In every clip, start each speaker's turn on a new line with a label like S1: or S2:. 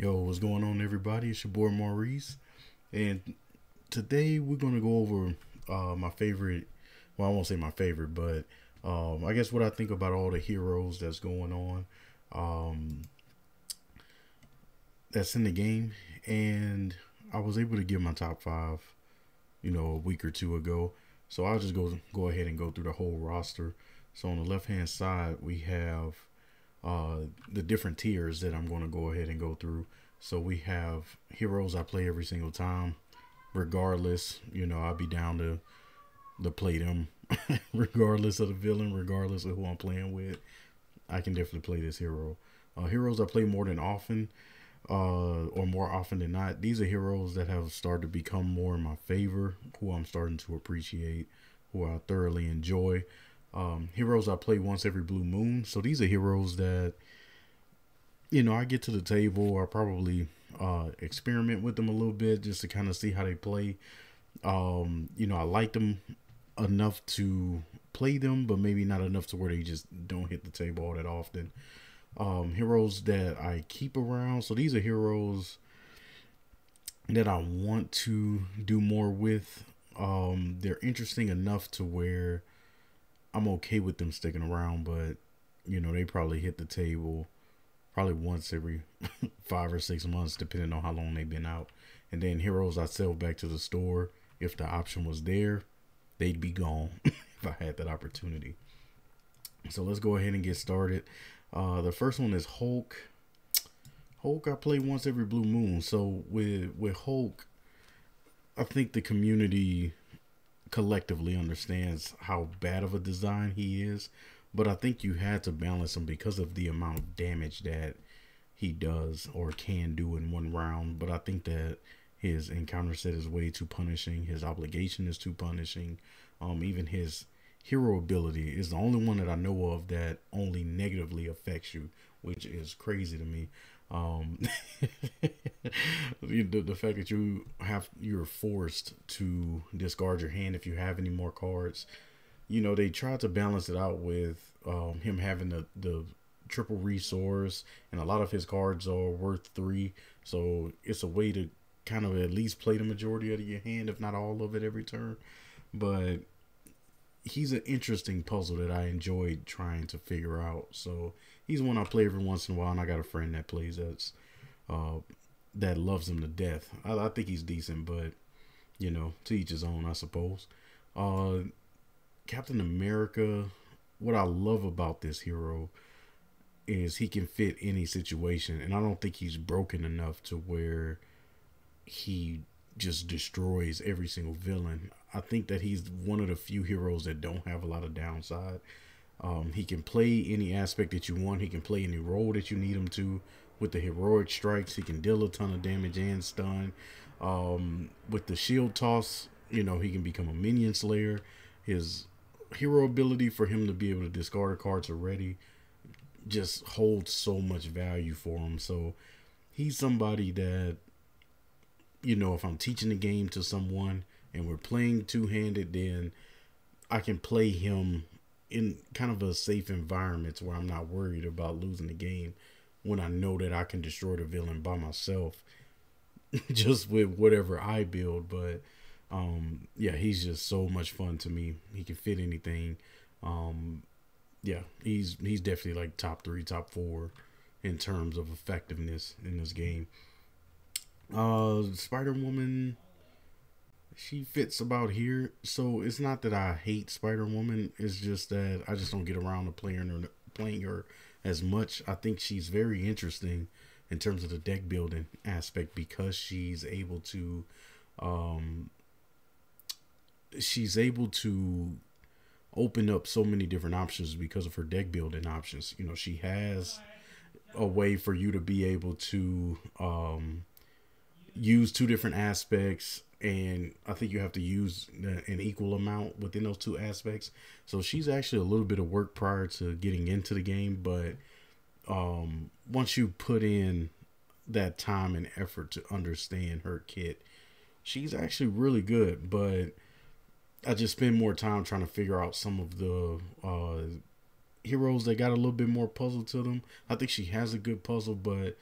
S1: Yo, what's going on, everybody? It's your boy Maurice, and today we're gonna go over my favorite. Well, I won't say my favorite, but I guess what I think about all the heroes that's going on, um, that's in the game, and I was able to give my top five, a week or two ago. So I'll just go ahead and go through the whole roster. So on the left hand side, we have the different tiers that I'm going to go ahead and go through. So we have heroes I play every single time, regardless. I'll be down to play them, regardless of the villain, regardless of who I'm playing with. I can definitely play this hero. Heroes I play more than often, or more often than not. These are heroes that have started to become more in my favor, who I'm starting to appreciate, who I thoroughly enjoy. Heroes I play once every blue moon. So these are heroes that, I get to the table. I probably experiment with them a little bit just to kind of see how they play. I like them enough to play them, but maybe not enough to where they just don't hit the table all that often. Heroes that I keep around. So these are heroes that I want to do more with. They're interesting enough to where I'm okay with them sticking around, but they probably hit the table probably once every 5 or 6 months, depending on how long they've been out. And then heroes I sell back to the store. If the option was there, they'd be gone if I had that opportunity. So let's go ahead and get started. The first one is Hulk. Hulk I play once every blue moon. So with Hulk, I think the community collectively understands how bad of a design he is, but I think you had to balance him because of the amount of damage that he does or can do in one round. But I think that his encounter set is way too punishing. His obligation is too punishing. Even his hero ability is the only one that I know of that only negatively affects you, which is crazy to me. um the fact that you're forced to discard your hand if you have any more cards. They try to balance it out with him having the triple resource, and a lot of his cards are worth 3, so it's a way to kind of at least play the majority of your hand, if not all of it, every turn. But he's an interesting puzzle that I enjoyed trying to figure out. So he's one I play every once in a while, and I got a friend that plays that loves him to death. I think he's decent, but to each his own, I suppose. Captain America. What I love about this hero is he can fit any situation, and I don't think he's broken enough to where he just destroys every single villain. I think that he's one of the few heroes that don't have a lot of downside. He can play any aspect that you want. He can play any role that you need him to. With the heroic strikes, he can deal a ton of damage and stun. With the shield toss, he can become a minion slayer. His hero ability for him to be able to discard cards already just holds so much value for him. So he's somebody that, if I'm teaching the game to someone and we're playing two-handed, then I can play him in kind of a safe environment where I'm not worried about losing the game, when I know that I can destroy the villain by myself just with whatever I build. But yeah, he's just so much fun to me. He can fit anything. Yeah, he's definitely like top 3, top 4 in terms of effectiveness in this game. Spider-Woman, she fits about here. So it's not that I hate Spider-Woman, it's just that I just don't get around to playing her as much. I think she's very interesting in terms of the deck building aspect, because she's able to open up so many different options because of her deck building options. She has a way for you to be able to use 2 different aspects, and I think you have to use an equal amount within those 2 aspects. So she's actually a little bit of work prior to getting into the game, but once you put in that time and effort to understand her kit, she's actually really good. But I just spend more time trying to figure out some of the heroes that got a little bit more puzzle to them. I think she has a good puzzle, but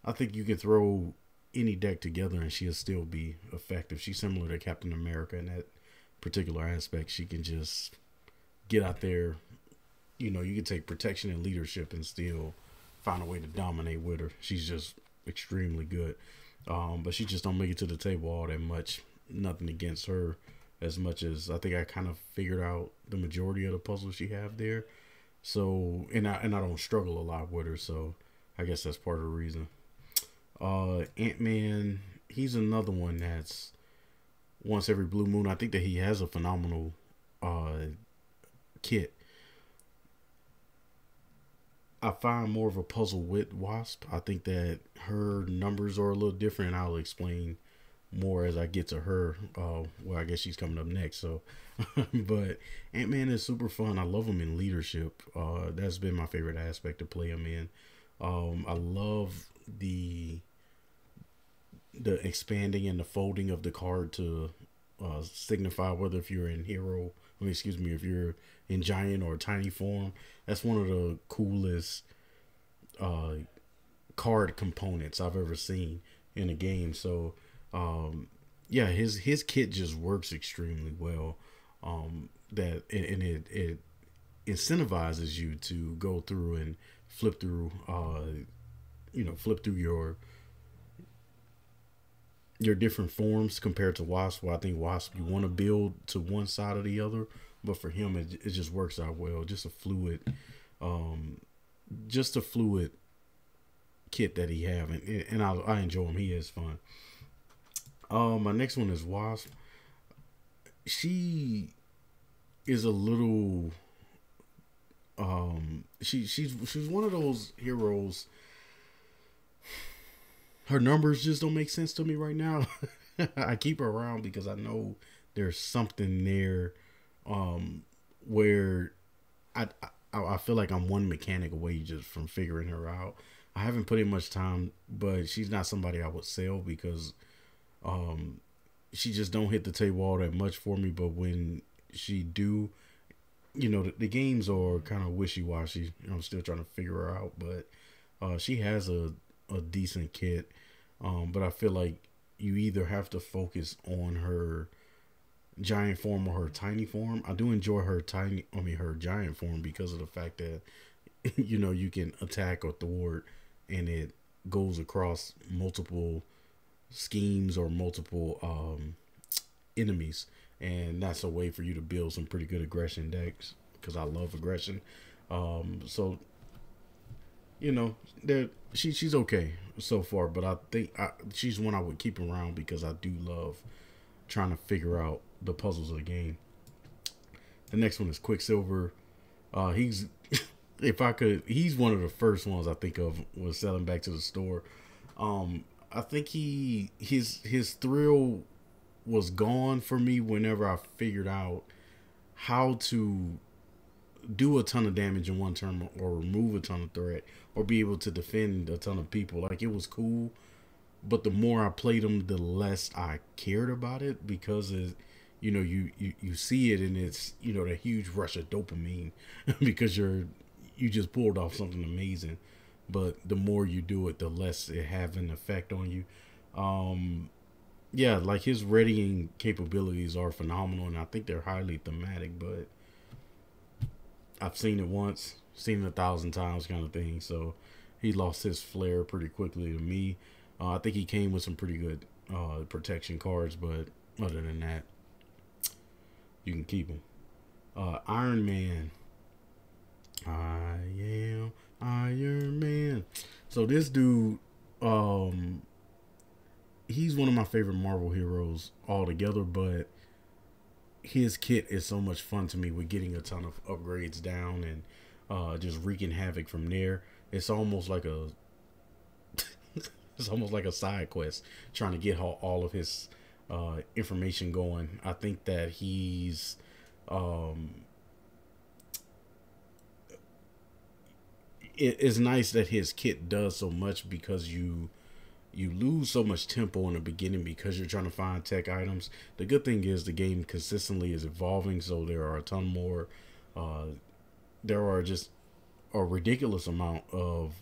S1: I think you could throw any deck together and she'll still be effective. She's similar to Captain America in that particular aspect. She can just get out there. You know, you can take protection and leadership and still find a way to dominate with her. She's just extremely good. But she just don't make it to the table all that much. Nothing against her, as much as I think I kind of figured out the majority of the puzzles she have there. So and I don't struggle a lot with her. So I guess that's part of the reason. Ant-Man, he's another one that's once every blue moon. I think that he has a phenomenal kit. I find more of a puzzle with Wasp. I think that her numbers are a little different. I'll explain more as I get to her. Well, I guess she's coming up next. So, but Ant-Man is super fun. I love him in leadership. That's been my favorite aspect to play him in. I love the expanding and the folding of the card to signify whether if you're in hero, if you're in giant or tiny form. That's one of the coolest card components I've ever seen in a game. So yeah, his kit just works extremely well. That and it incentivizes you to go through and flip through flip through your different forms compared to Wasp. Well, I think Wasp, you want to build to one side or the other, but for him it just works out well. Just a fluid kit that he have, and I enjoy him. He is fun. My next one is Wasp. She is a little she's one of those heroes. Her numbers just don't make sense to me right now. I keep her around because I know there's something there where I feel like I'm one mechanic away just from figuring her out. I haven't put in much time, but she's not somebody I would sell because she just don't hit the table all that much for me. But when she do, the games are kind of wishy-washy. I'm still trying to figure her out, but she has a decent kit. But I feel like you either have to focus on her giant form or her tiny form. I do enjoy her her giant form because of the fact that you can attack or thwart and it goes across multiple schemes or multiple enemies, and that's a way for you to build some pretty good aggression decks because I love aggression. So she's okay so far, but I think she's one I would keep around because I do love trying to figure out the puzzles of the game. The next one is Quicksilver. He's he's one of the first ones I think of was selling back to the store. I think his thrill was gone for me whenever I figured out how to do a ton of damage in one turn or remove a ton of threat or be able to defend a ton of people. Like, it was cool, but the more I played him, the less I cared about it because you see it and it's that huge rush of dopamine because you just pulled off something amazing. But the more you do it, the less it have an effect on you. Yeah, like his readying capabilities are phenomenal, and I think they're highly thematic, but I've seen it once, seen it 1,000 times kind of thing. So he lost his flair pretty quickly to me. I think he came with some pretty good protection cards, but other than that, you can keep him. Iron Man. I am Iron Man. So this dude, he's one of my favorite Marvel heroes altogether, but his kit is so much fun to me with getting a ton of upgrades down and just wreaking havoc from there. It's almost like a side quest trying to get all of his information going. I think that he's it's nice that his kit does so much because you lose so much tempo in the beginning because you're trying to find tech items. The good thing is the game consistently is evolving, so there are a ton more. There are just a ridiculous amount of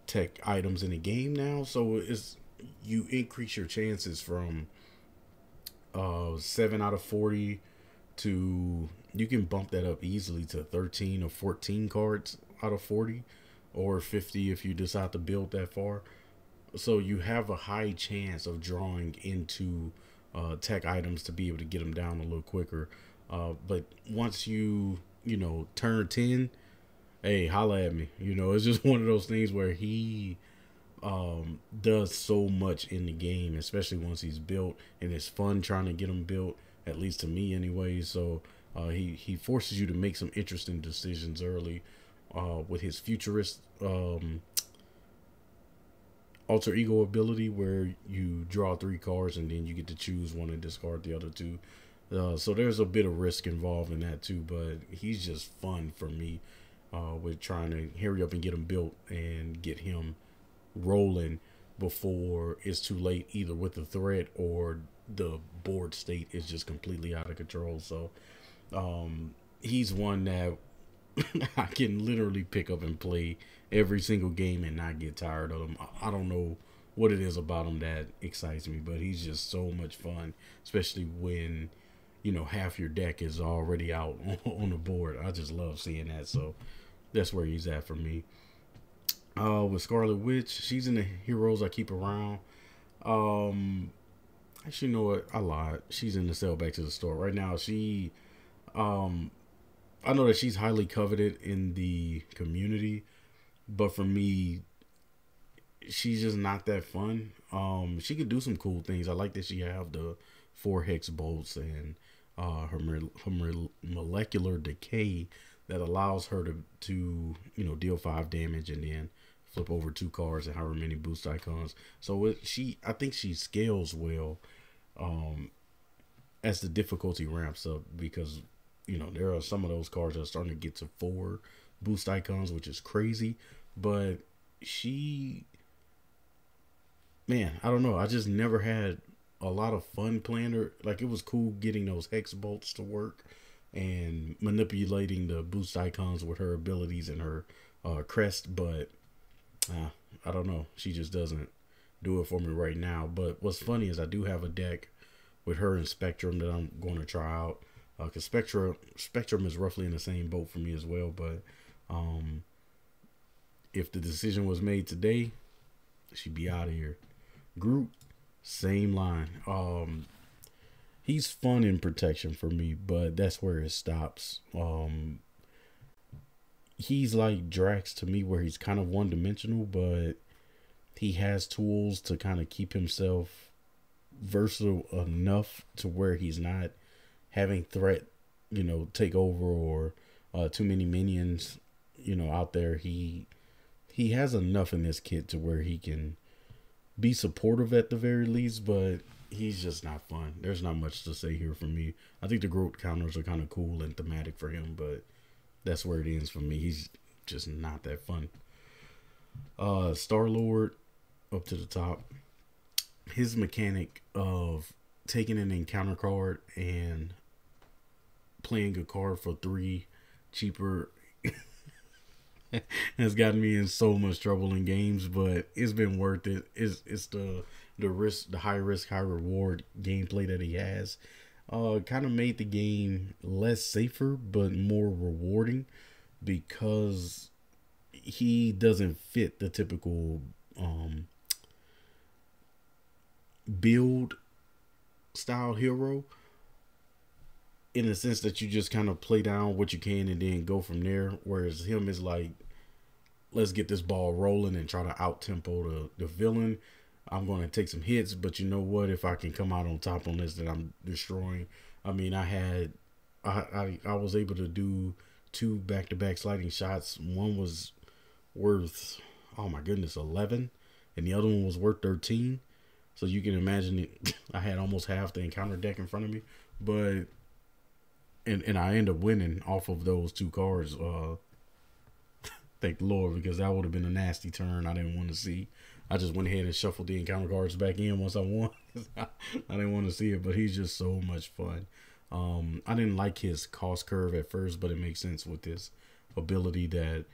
S1: tech items in the game now. So it's you increase your chances from 7 out of 40 to you can bump that up easily to 13 or 14 cards out of 40 or 50 if you decide to build that far. So you have a high chance of drawing into tech items to be able to get them down a little quicker. But once turn 10, hey, holla at me. It's just one of those things where he does so much in the game, especially once he's built, and it's fun trying to get him built, at least to me anyway. So he forces you to make some interesting decisions early with his futurist alter ego ability, where you draw 3 cards and then you get to choose one and discard the other 2. So there's a bit of risk involved in that too, but he's just fun for me with trying to hurry up and get him built and get him rolling before it's too late, either with the threat or the board state is just completely out of control. So he's one that I can literally pick up and play every single game and not get tired of him. I don't know what it is about him that excites me, but he's just so much fun, especially when half your deck is already out on the board. I just love seeing that. So that's where he's at for me. With Scarlet Witch, she's in the heroes I keep around. Actually, you know what? I lied. She's in the sell back to the store right now. I know that she's highly coveted in the community, but for me, she's just not that fun. She could do some cool things. I like that she have the 4 hex bolts and her molecular decay that allows her to deal 5 damage and then flip over 2 cards and however many boost icons. So I think she scales well as the difficulty ramps up, because there are some of those cards that are starting to get to 4 boost icons, which is crazy. But man, I don't know. I just never had a lot of fun playing her. Like, it was cool getting those hex bolts to work and manipulating the boost icons with her abilities and her crest, but I don't know. She just doesn't do it for me right now. But what's funny is I do have a deck with her and Spectrum that I'm going to try out. Because Spectrum is roughly in the same boat for me as well. But if the decision was made today, she'd be out of here. Groot, same line. He's fun in protection for me, but that's where it stops. He's like Drax to me, where he's kind of one-dimensional, but he has tools to kind of keep himself versatile enough to where he's not having threat, take over, or too many minions, out there. He has enough in this kit to where he can be supportive at the very least, but he's just not fun. There's not much to say here for me. I think the Groot counters are kind of cool and thematic for him, but that's where it ends for me. He's just not that fun. Star-Lord up to the top. His mechanic of taking an encounter card and playing a card for 3 cheaper has gotten me in so much trouble in games, but it's been worth it. It's the risk, the high risk, high reward gameplay that he has. Kind of made the game less safer, but more rewarding, because he doesn't fit the typical build style hero, in the sense that you just kind of play down what you can and then go from there. Whereas him is like, let's get this ball rolling and try to out tempo the villain. I'm going to take some hits, but you know what? If I can come out on top on this, that I'm destroying. I mean, I was able to do 2 back-to-back sliding shots. One was worth, oh my goodness, 11, and the other one was worth 13. So you can imagine it. I had almost half the encounter deck in front of me, but and I end up winning off of those 2 cards. Thank the Lord, because that would have been a nasty turn I didn't want to see. I just went ahead and shuffled the encounter cards back in once I won. I didn't want to see it, but he's just so much fun. I didn't like his cost curve at first, but it makes sense with this ability, that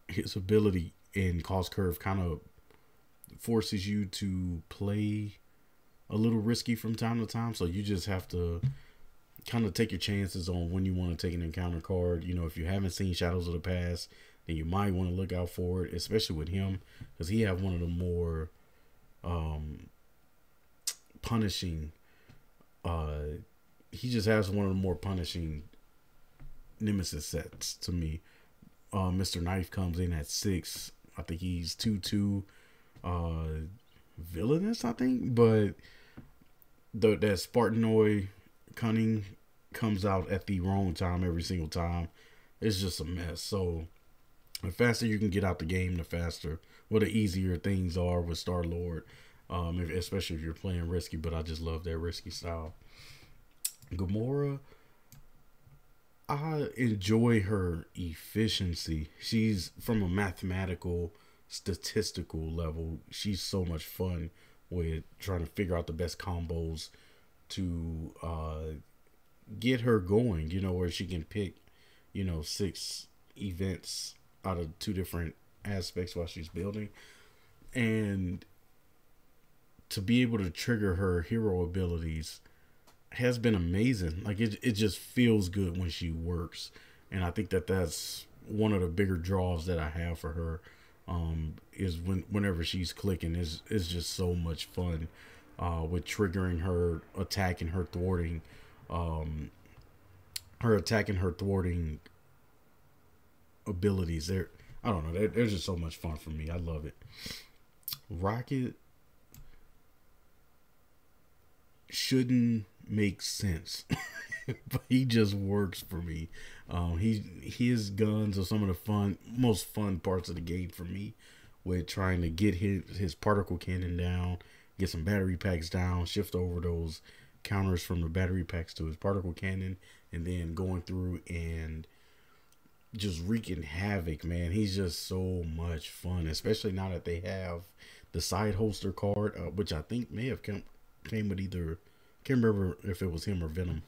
S1: his ability and cost curve kind of forces you to play a little risky from time to time. So you just have to kind of take your chances on when you want to take an encounter card. You know, if you haven't seen Shadows of the Past, then you might want to look out for it, especially with him, because he have one of the more punishing. He just has one of the more punishing Nemesis sets to me. Mr. Knife comes in at 6. I think he's 2/2. Villainous, I think, but that Spartanoid Cunning comes out at the wrong time every single time. It's just a mess. So the faster you can get out the game, the faster, well, the easier things are with Star Lord. Especially if you're playing risky, but I just love that risky style. Gamora, I enjoy her efficiency. She's from a mathematical, statistical level. She's so much fun with trying to figure out the best combos to get her going, you know, where she can pick, you know, 6 events out of 2 different aspects while she's building. And to be able to trigger her hero abilities has been amazing. Like it just feels good when she works. And I think that that's one of the bigger draws that I have for her. Is whenever she's clicking is just so much fun with triggering her, attacking her, thwarting abilities. I don't know, they're just so much fun for me. I love it. Rocket shouldn't make sense, but he just works for me. His guns are some of the most fun parts of the game for me, with trying to get his particle cannon down, get some battery packs down, shift over those counters from the battery packs to his particle cannon, and then going through and just wreaking havoc, man. He's just so much fun, especially now that they have the side holster card, which I think may have came with either, can't remember if it was him or Venom,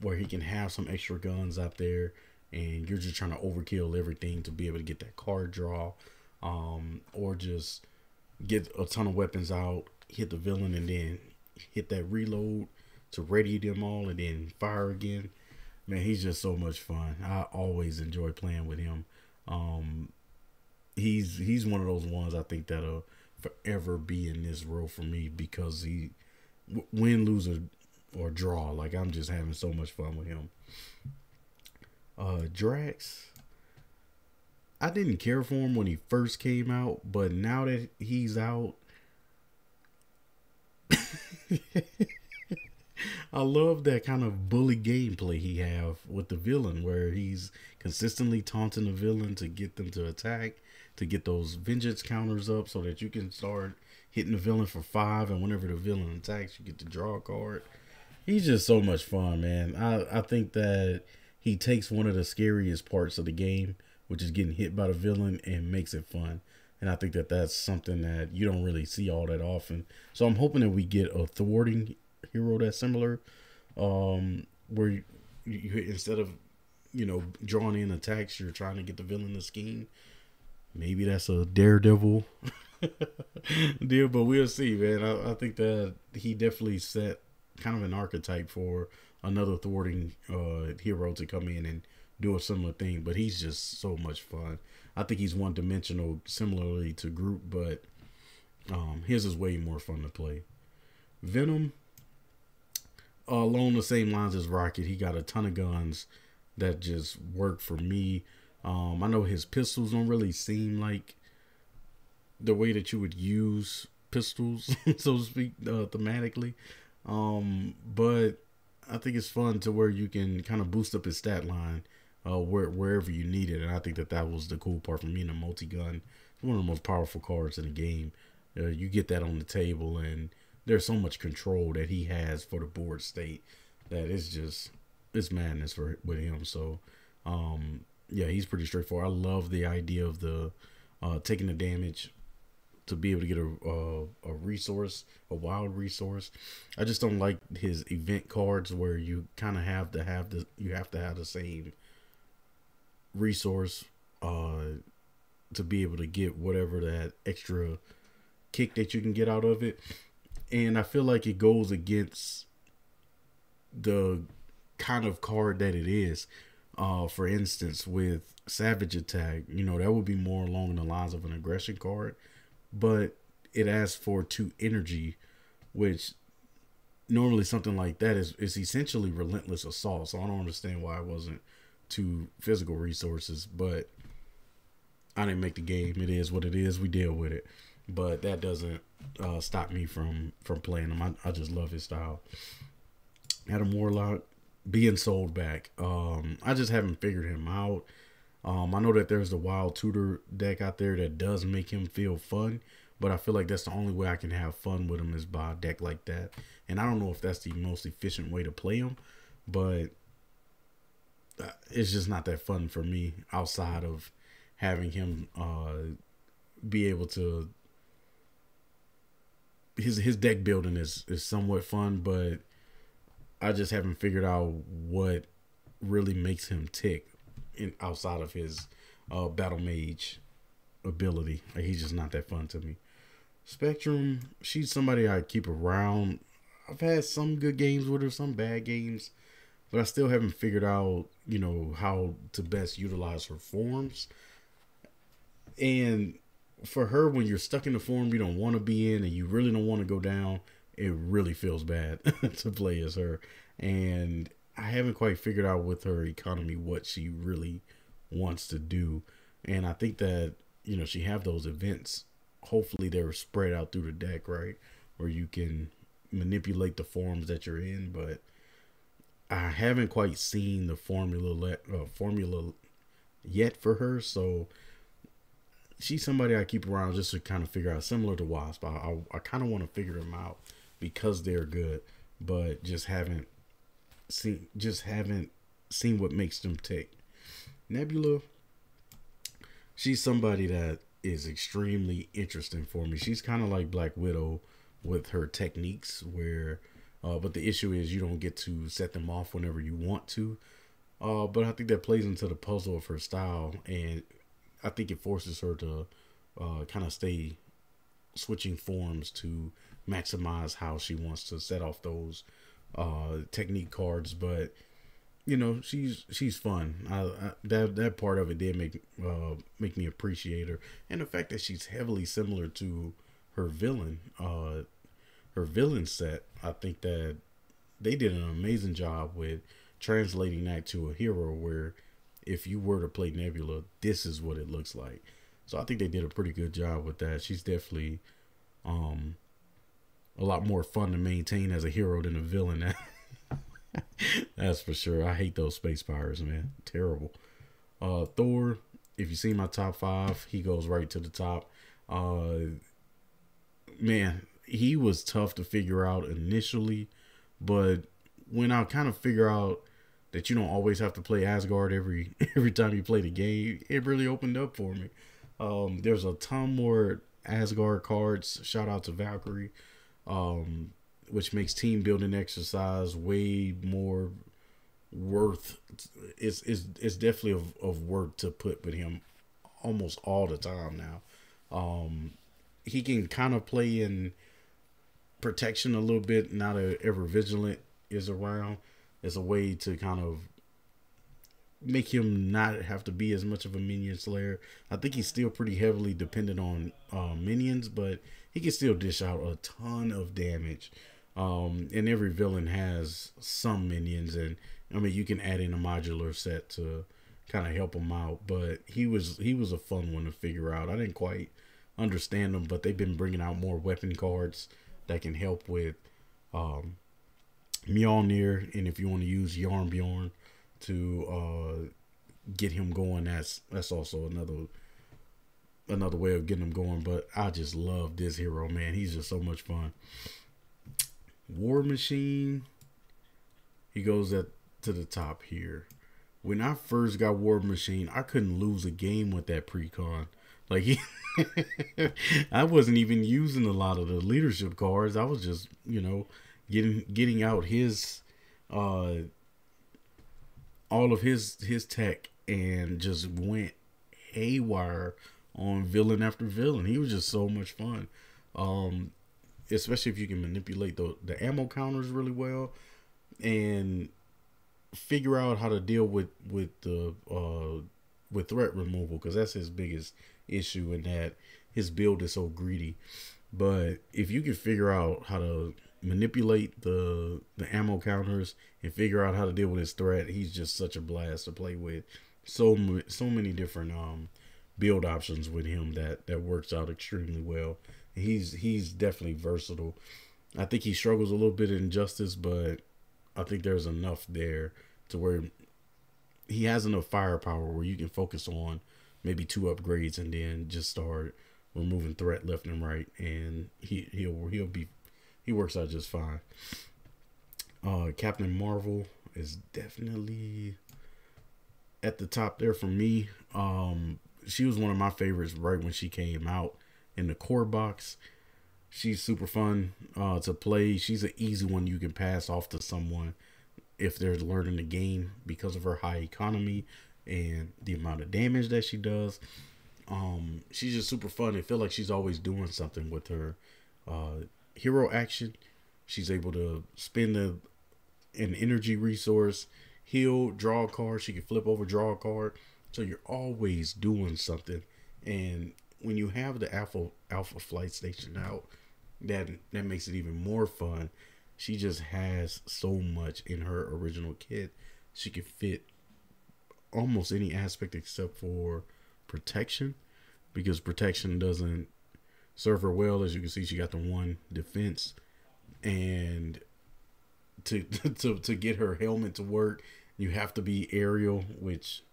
S1: where he can have some extra guns out there, and you're just trying to overkill everything to be able to get that card draw, or just get a ton of weapons out, hit the villain, and then hit that reload to ready them all, and then fire again. Man, he's just so much fun. I always enjoy playing with him. He's one of those ones I think that'll forever be in this row for me, because he win, lose, or draw, like I'm just having so much fun with him. Drax, I didn't care for him when he first came out, but now that he's out, I love that kind of bully gameplay he have with the villain, where he's consistently taunting the villain to get them to attack, to get those vengeance counters up so that you can start hitting the villain for 5, and whenever the villain attacks, you get to draw a card. He's just so much fun, man. I think that he takes one of the scariest parts of the game, which is getting hit by the villain, and makes it fun. And I think that that's something that you don't really see all that often. So I'm hoping that we get a thwarting hero that's similar, where you instead of, you know, drawing in attacks, you're trying to get the villain to scheme. Maybe that's a Daredevil deal, but we'll see, man. I think that he definitely set kind of an archetype for another thwarting hero to come in and do a similar thing. But he's just so much fun. I think he's one-dimensional, similarly to Groot, but his is way more fun to play. Venom, along the same lines as Rocket, he got a ton of guns that just work for me. I know his pistols don't really seem like the way that you would use pistols, so to speak, thematically. But I think it's fun to where you can kind of boost up his stat line wherever you need it. And I think that was the cool part for me in the multi-gun. It's one of the most powerful cards in the game. You get that on the table, and there's so much control that he has for the board state that it's madness with him. So, yeah, he's pretty straightforward. I love the idea of the taking the damage to be able to get a resource, a wild resource. I just don't like his event cards where you kind of have to have the same resource to be able to get whatever that extra kick that you can get out of it. And I feel like it goes against the kind of card that it is. For instance, with Savage Attack, that would be more along the lines of an aggression card, but it asks for 2 energy, which normally something like that is essentially relentless assault. So I don't understand why it wasn't 2 physical resources, but I didn't make the game. It is what it is. We deal with it. But that doesn't stop me from playing him. I just love his style. Adam Warlock being sold back. I just haven't figured him out. I know that there's the Wild Tutor deck out there that does make him feel fun, but I feel like that's the only way I can have fun with him is by a deck like that. And I don't know if that's the most efficient way to play him, but it's just not that fun for me outside of having him be able to. His deck building is somewhat fun, but I just haven't figured out what really makes him tick outside of his battle mage ability. Like, he's just not that fun to me. Spectrum, she's somebody I keep around. I've had some good games with her, some bad games, but I still haven't figured out, how to best utilize her forms. And for her, when you're stuck in the form you don't want to be in and you really don't want to go down, it really feels bad to play as her. And I haven't quite figured out with her economy what she really wants to do. And I think that, she have those events. Hopefully they're spread out through the deck, right? Where you can manipulate the forms that you're in. But I haven't quite seen the formula yet for her. So she's somebody I keep around just to kind of figure out, similar to Wasp. I kind of want to figure them out because they're good, but just haven't seen what makes them tick. Nebula, she's somebody that is extremely interesting for me. She's kind of like Black Widow with her techniques, where but the issue is you don't get to set them off whenever you want to. But I think that plays into the puzzle of her style, and I think it forces her to kind of stay switching forms to maximize how she wants to set off those technique cards. But she's fun. That part of it did make me appreciate her, and the fact that she's heavily similar to her villain set. I think that they did an amazing job with translating that to a hero where if you were to play Nebula, this is what it looks like. So I think they did a pretty good job with that. She's definitely a lot more fun to maintain as a hero than a villain. That's for sure. I hate those space pirates, man. Terrible. Thor, if you see my top 5, he goes right to the top. Man, he was tough to figure out initially, but when I kind of figure out that you don't always have to play Asgard every time you play the game, it really opened up for me. There's a ton more Asgard cards. Shout out to Valkyrie, which makes team building exercise way more worth. It's definitely of worth to put with him almost all the time now. He can kind of play in protection a little bit now that Ever Vigilant is around. It's a way to kind of make him not have to be as much of a minion slayer. I think he's still pretty heavily dependent on minions, but he can still dish out a ton of damage. And every villain has some minions, and I mean you can add in a modular set to kind of help him out. But he was a fun one to figure out. I didn't quite understand them, but they've been bringing out more weapon cards that can help with Mjolnir, and if you want to use Yarnbjorn to get him going, that's also another way of getting him going. But I just love this hero, man. He's just so much fun. War Machine, he goes to the top here. When I first got War Machine, I couldn't lose a game with that precon. Like I wasn't even using a lot of the leadership cards. I was just, getting out his all of his tech and just went haywire on villain after villain. He was just so much fun. Um, Especially if you can manipulate the ammo counters really well and figure out how to deal with threat removal, because that's his biggest issue, in that his build is so greedy. But if you can figure out how to manipulate the ammo counters and figure out how to deal with his threat, he's just such a blast to play with. So many different build options with him that works out extremely well. He's definitely versatile. I think he struggles a little bit in Justice, but I think there's enough there to where he has enough firepower where you can focus on maybe 2 upgrades and then just start removing threat left and right, and he works out just fine. Captain Marvel is definitely at the top there for me. She was one of my favorites right when she came out in the core box. She's super fun to play. She's an easy one you can pass off to someone if they're learning the game because of her high economy and the amount of damage that she does. She's just super fun. I feel like she's always doing something with her hero action. She's able to spend an energy resource, heal, draw a card. She can flip over, draw a card. So you're always doing something. And when you have the Alpha Flight Station out, that makes it even more fun. She just has so much in her original kit. She can fit almost any aspect except for protection, because protection doesn't serve her well. As you can see, she got the 1 defense, and to to get her helmet to work, you have to be aerial, which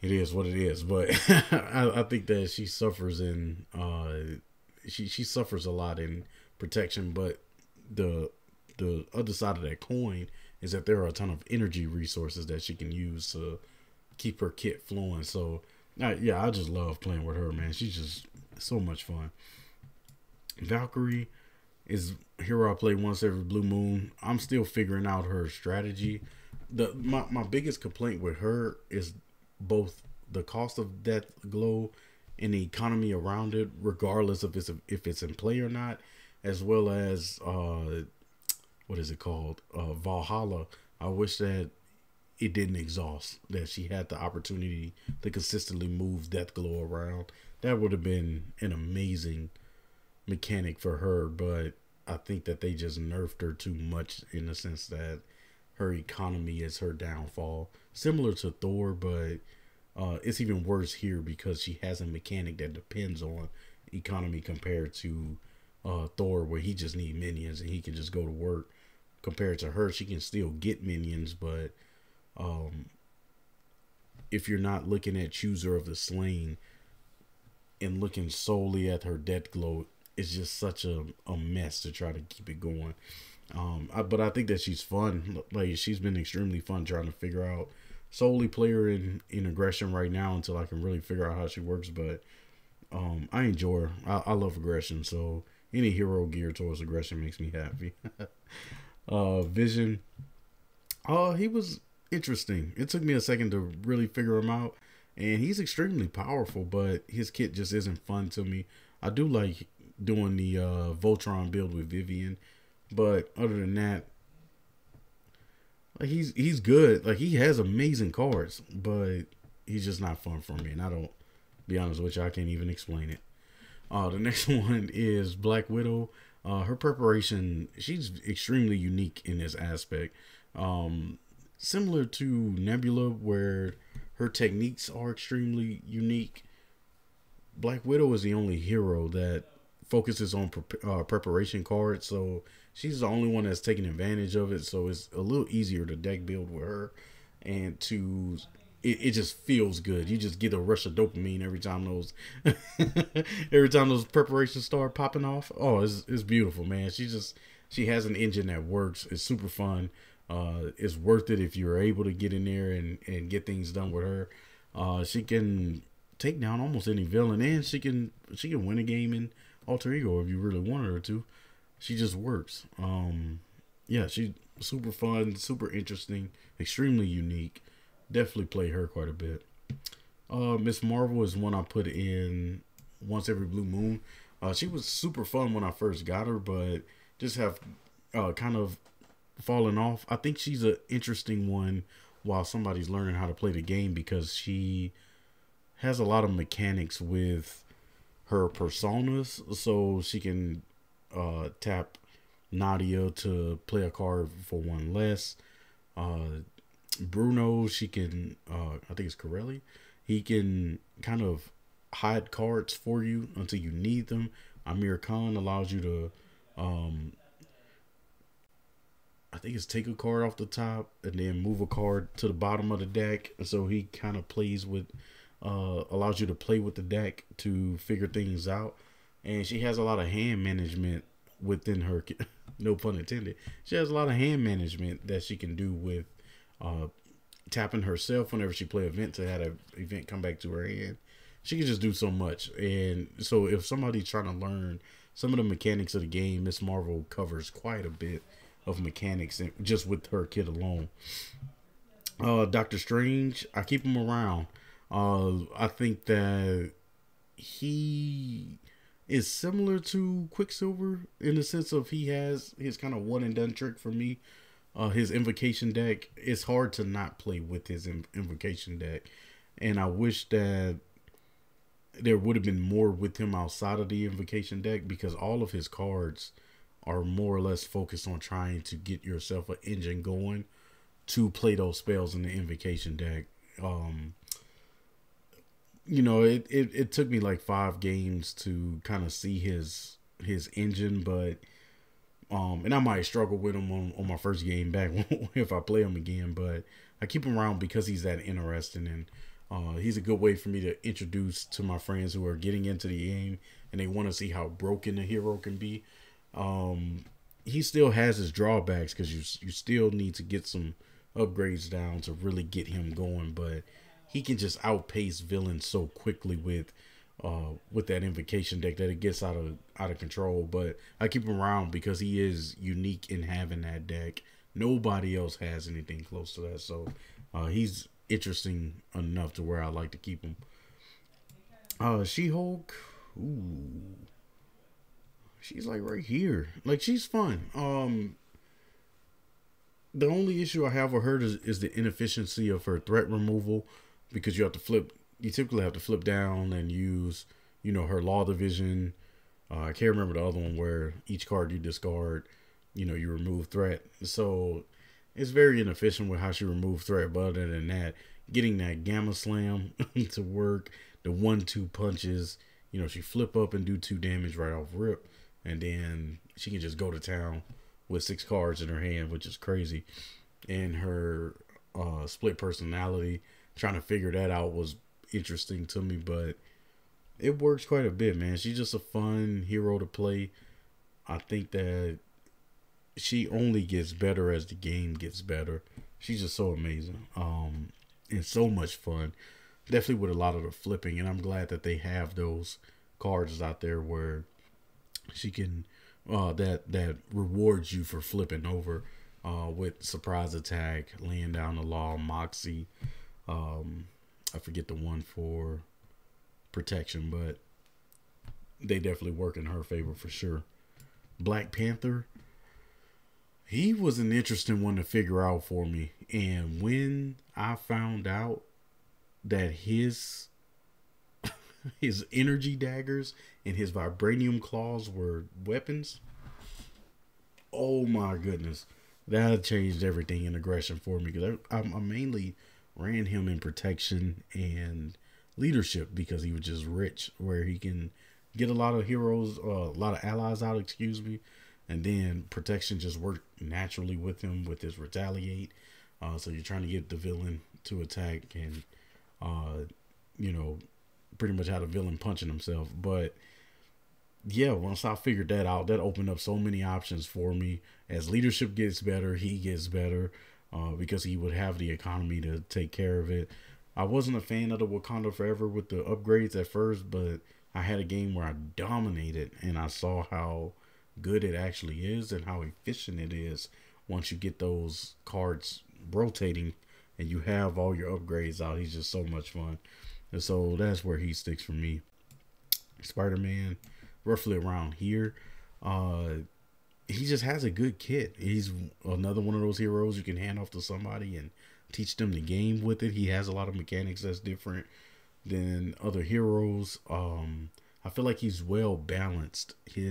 S1: it is what it is. But I think that she suffers in she suffers a lot in protection. But the other side of that coin is that there are a ton of energy resources that she can use to keep her kit flowing. So yeah, I just love playing with her, man. She's just so much fun. Valkyrie is a hero I play once every blue moon. I'm still figuring out her strategy. My biggest complaint with her is both the cost of Death Glow and the economy around it, regardless of if it's in play or not, as well as what is it called, Valhalla. I wish that it didn't exhaust, that she had the opportunity to consistently move Death Glow around. That would have been an amazing mechanic for her, but I think that they just nerfed her too much in the sense that her economy is her downfall. Similar to Thor, but it's even worse here because she has a mechanic that depends on economy compared to Thor, where he just needs minions and he can just go to work. Compared to her, she can still get minions, but if you're not looking at Chooser of the Slain and looking solely at her Death Glow, it's just such a mess to try to keep it going. But I think that she's fun. Like, she's been extremely fun trying to figure out. Solely play her in aggression right now until I can really figure out how she works. But I enjoy her. I love aggression. So any hero geared towards aggression makes me happy. Vision. He was interesting. It took me a second to really figure him out. And he's extremely powerful, but his kit just isn't fun to me. I do like doing the Voltron build with Vivian, but other than that, like, he's good. Like, he has amazing cards, but he's just not fun for me. And I don't, be honest with you, I can't even explain it. The next one is Black Widow. Her preparation, she's extremely unique in this aspect. Similar to Nebula, where her techniques are extremely unique. Black Widow is the only hero that focuses on preparation cards, so she's the only one that's taking advantage of it. So it's a little easier to deck build with her, and it just feels good. You just get a rush of dopamine every time those preparations start popping off. Oh, it's beautiful, man. She has an engine that works. It's super fun. It's worth it if you're able to get in there and get things done with her. She can take down almost any villain, and she can win a game in Alter Ego if you really wanted her to. She just works. Yeah, she's super fun, super interesting, extremely unique. Definitely play her quite a bit. Miss Marvel is one I put in once every blue moon. She was super fun when I first got her, but just have kind of fallen off. I think she's an interesting one while somebody's learning how to play the game because she has a lot of mechanics with her personas, so she can tap Nadia to play a card for one less. Uh, Bruno, she can, I think it's Corelli. He can kind of hide cards for you until you need them. Amir Khan allows you to, um, I think it's take a card off the top and then move a card to the bottom of the deck. So he kind of plays with, allows you to play with the deck to figure things out. And she has a lot of hand management within her, no pun intended. She has a lot of hand management that she can do with uh, tapping herself whenever she play event to have an event come back to her hand. She can just do so much. And so if somebody's trying to learn some of the mechanics of the game, Miss Marvel covers quite a bit of mechanics just with her kit alone. Doctor Strange, I keep him around. I think that he is similar to Quicksilver in the sense of he has his kind of one and done trick for me. His invocation deck, it's hard to not play with his invocation deck. And I wish that there would have been more with him outside of the invocation deck because all of his cards are more or less focused on trying to get yourself an engine going to play those spells in the invocation deck. It took me like 5 games to kind of see his engine, but and I might struggle with him on my first game back if I play him again, but I keep him around because he's that interesting, and he's a good way for me to introduce to my friends who are getting into the game and they want to see how broken the hero can be. He still has his drawbacks because you still need to get some upgrades down to really get him going, but he can just outpace villains so quickly with that invocation deck that it gets out of control. But I keep him around because he is unique in having that deck. Nobody else has anything close to that, so he's interesting enough to where I like to keep him. She-Hulk, ooh, she's like right here. Like she's fun. The only issue I have with her is the inefficiency of her threat removal because you typically have to flip down and use, her Law Division. I can't remember the other one where each card you discard, you remove threat. So it's very inefficient with how she removes threat. But other than that, getting that Gamma Slam to work, the 1-2 punches, she flip up and do 2 damage right off rip. And then she can just go to town with 6 cards in her hand, which is crazy. And her split personality, trying to figure that out was interesting to me, but it works quite a bit, man. She's just a fun hero to play. I think that she only gets better as the game gets better. She's just so amazing. And so much fun. Definitely with a lot of the flipping, and I'm glad that they have those cards out there where she can that rewards you for flipping over with surprise attack, laying down the law, moxie. I forget the one for protection, but they definitely work in her favor for sure. Black Panther, he was an interesting one to figure out for me. And when I found out that his energy daggers and his vibranium claws were weapons, oh my goodness, that changed everything in aggression for me because I mainly ran him in protection and leadership because he was just rich, where he can get a lot of heroes, a lot of allies out, and then protection just worked naturally with him with his retaliate. So you're trying to get the villain to attack and, pretty much how the villain punching himself. But yeah, once I figured that out, that opened up so many options for me. As leadership gets better, he gets better. Because he would have the economy to take care of it. I wasn't a fan of the Wakanda Forever with the upgrades at first, but I had a game where I dominated and I saw how good it actually is and how efficient it is once you get those cards rotating and you have all your upgrades out. He's just so much fun. And so that's where he sticks for me. Spider-Man, roughly around here. Uh, he just has a good kit. He's another one of those heroes you can hand off to somebody and teach them the game with it. He has a lot of mechanics that's different than other heroes. I feel like he's well balanced. He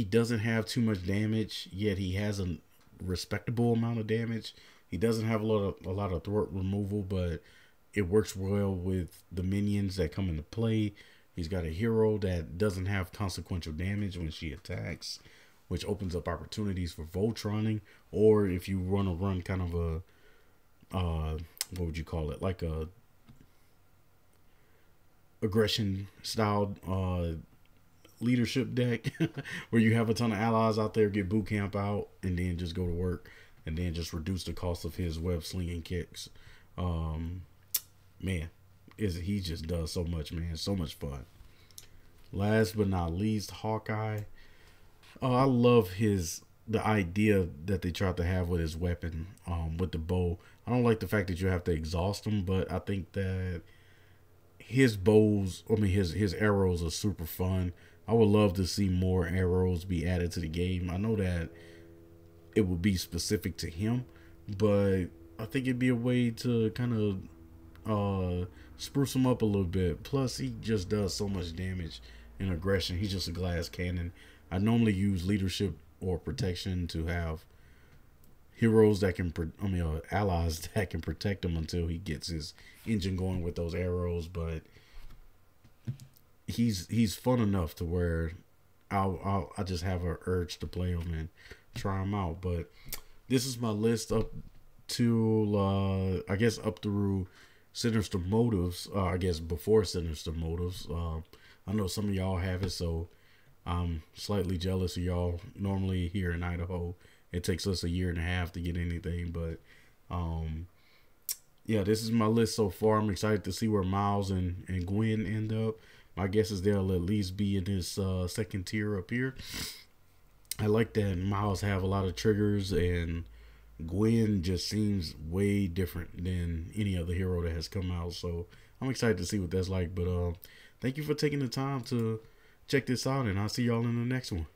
S1: doesn't have too much damage, yet he has a respectable amount of damage. He doesn't have a lot of throat removal, but it works well with the minions that come into play. He's got a hero that doesn't have consequential damage when she attacks, which opens up opportunities for Voltroning, or if you want to run kind of a what would you call it, like a aggression style leadership deck where you have a ton of allies out there, get boot camp out, and then just go to work, and then just reduce the cost of his web slinging kicks. Man, he just does so much, man. So much fun. Last but not least, Hawkeye. Oh, I love the idea that they tried to have with his weapon, with the bow. I don't like the fact that you have to exhaust him, but I think that his arrows are super fun. I would love to see more arrows be added to the game. I know that it would be specific to him, but I think it'd be a way to kind of spruce him up a little bit. Plus, he just does so much damage and aggression. He's just a glass cannon. I normally use leadership or protection to have heroes that can, allies that can protect him until he gets his engine going with those arrows. But he's fun enough to where I just have an urge to play him and try him out. But this is my list up to I guess up through Sinister Motives. I guess before Sinister Motives. I know some of y'all have it, so I'm slightly jealous of y'all. Normally here in Idaho, it takes us a year and a half to get anything, but yeah, this is my list so far. I'm excited to see where Miles and Gwen end up. My guess is they'll at least be in this second tier up here. I like that Miles have a lot of triggers, and Gwen just seems way different than any other hero that has come out. So I'm excited to see what that's like. But thank you for taking the time to check this out, and I'll see y'all in the next one.